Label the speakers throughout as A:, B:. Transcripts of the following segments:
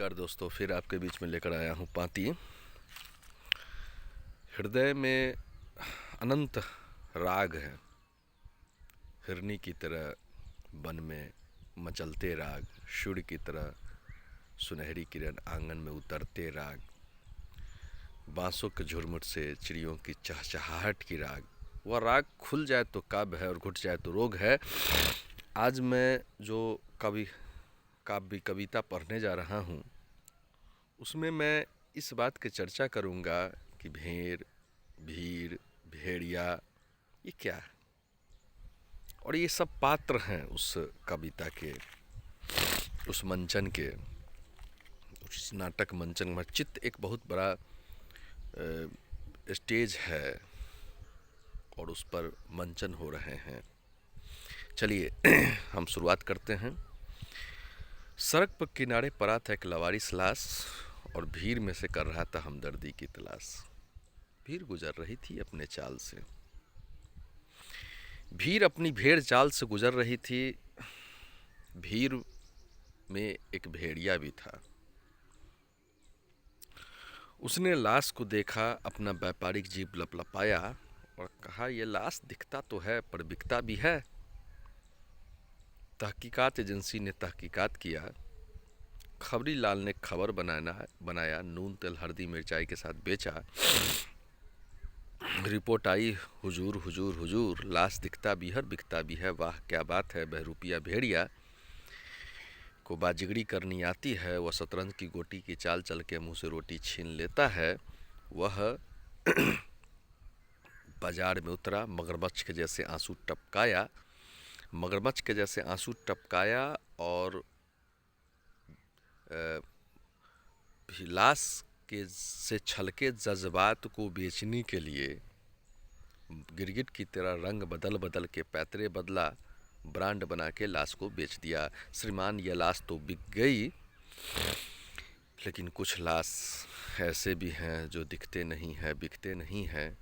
A: नमस्कार दोस्तों, फिर आपके बीच में लेकर आया हूँ पाती। हृदय में अनंत राग है, हिरनी की तरह वन में मचलते राग, सूर्य की तरह सुनहरी किरण आंगन में उतरते राग, बांसों के झुरमुट से चिड़ियों की चहचहाहट की राग। वह राग खुल जाए तो काव्य है और घुट जाए तो रोग है। आज मैं जो कविता पढ़ने जा रहा हूँ उसमें मैं इस बात की चर्चा करूँगा कि भेड़, भीड़, भेड़िया ये क्या है, और ये सब पात्र हैं उस कविता के, उस मंचन के, उस नाटक मंचन में। चित्त एक बहुत बड़ा स्टेज है और उस पर मंचन हो रहे हैं। चलिए हम शुरुआत करते हैं। सड़क पर किनारे पड़ा था एक लवारिस लाश और भीड़ में से कर रहा था हमदर्दी की तलाश। भीड़ गुजर रही थी अपने चाल से, भीड़ अपनी भेड़ चाल से गुजर रही थी। भीड़ में एक भेड़िया भी था। उसने लाश को देखा, अपना व्यापारिक जीभ लपलपाया और कहा, यह लाश दिखता तो है पर बिकता भी है। तहकीकात एजेंसी ने तहकीकात किया, खबरी लाल ने खबर बनाया, नून तेल हल्दी मिर्चाई के साथ बेचा। रिपोर्ट आई, हुजूर हुजूर हुजूर, लाश दिखता भी है बिकता भी है। वाह क्या बात है, बहरूपिया भेड़िया को बाजिगरी करनी आती है। वह शतरंज की गोटी की चाल चल के मुंह से रोटी छीन लेता है। वह बाजार में उतरा, मगरमच्छ के जैसे आंसू टपकाया, मगरमच्छ के जैसे आंसू टपकाया और लाश के से छलके जज्बात को बेचने के लिए गिरगिट की तरह रंग बदल बदल के पैतरे बदला, ब्रांड बना के लाश को बेच दिया। श्रीमान, यह लाश तो बिक गई, लेकिन कुछ लाश ऐसे भी हैं जो दिखते नहीं हैं, बिकते नहीं हैं।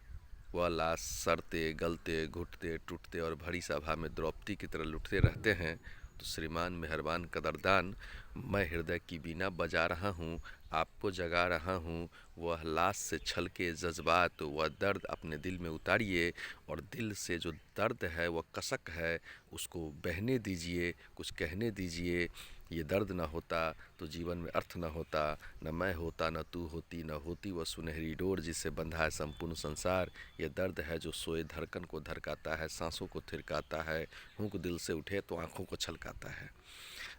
A: वह लाश सड़ते गलते घुटते टूटते और भरी सभा में द्रौपदी की तरह लुटते रहते हैं। तो श्रीमान मेहरबान कदरदान, मैं हृदय की बीना बजा रहा हूँ, आपको जगा रहा हूँ। वह लाश से छलके जज्बात, वह दर्द अपने दिल में उतारिए और दिल से जो दर्द है, वह कसक है, उसको बहने दीजिए, कुछ कहने दीजिए। ये दर्द न होता तो जीवन में अर्थ न होता, न मैं होता न तू होती, न होती वह सुनहरी डोर जिससे बंधा है संपूर्ण संसार। ये दर्द है जो सोए धड़कन को धड़काता है, सांसों को थिरकाता है, हुंक दिल से उठे तो आँखों को छलकाता है।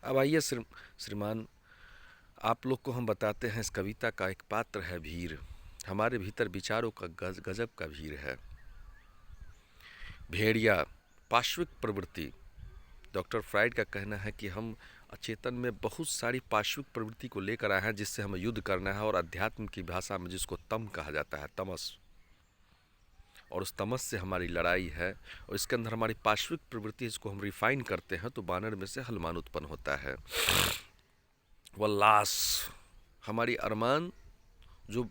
A: अब आइए श्रीमान, आप लोग को हम बताते हैं, इस कविता का एक पात्र है भीड़। हमारे भीतर विचारों का गजब का भीड़ है। भेड़िया, पाश्विक प्रवृत्ति। डॉक्टर फ्राइड का कहना है कि हम अचेतन में बहुत सारी पाश्विक प्रवृत्ति को लेकर आए हैं जिससे हमें युद्ध करना है, और अध्यात्म की भाषा में जिसको तम कहा जाता है, तमस, और उस तमस से हमारी लड़ाई है। और इसके अंदर हमारी पाश्विक प्रवृत्ति, इसको हम रिफाइन करते हैं तो बानर में से हनुमान उत्पन्न होता है। वह लाश, हमारी अरमान जो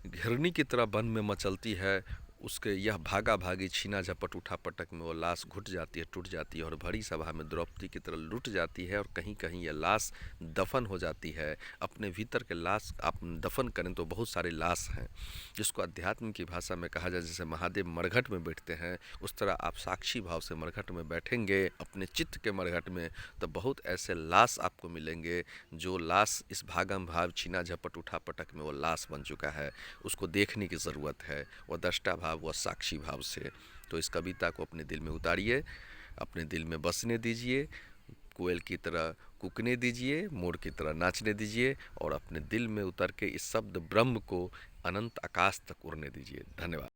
A: घिरनी की तरह वन में मचलती है, उसके यह भागा भागी छीना झपट उठा पटक में वो लाश घुट जाती है, टूट जाती है और भरी सभा में द्रौपदी की तरह लुट जाती है। और कहीं कहीं यह लाश दफन हो जाती है। अपने भीतर के लाश आप दफन करें तो बहुत सारे लाश हैं, जिसको अध्यात्म की भाषा में कहा जाए, जैसे महादेव मरघट में बैठते हैं, उस तरह आप साक्षी भाव से मरघट में बैठेंगे, अपने चित्त के मरघट में, तो बहुत ऐसे लाश आपको मिलेंगे जो लाश इस भागम भाव छीना झपट उठा पटक में वो लाश बन चुका है। उसको देखने की ज़रूरत है, वह दृष्टा भाव, वह साक्षी भाव से। तो इस कविता को अपने दिल में उतारिए, अपने दिल में बसने दीजिए, कोयल की तरह कूकने दीजिए, मोर की तरह नाचने दीजिए, और अपने दिल में उतर के इस शब्द ब्रह्म को अनंत आकाश तक उड़ने दीजिए। धन्यवाद।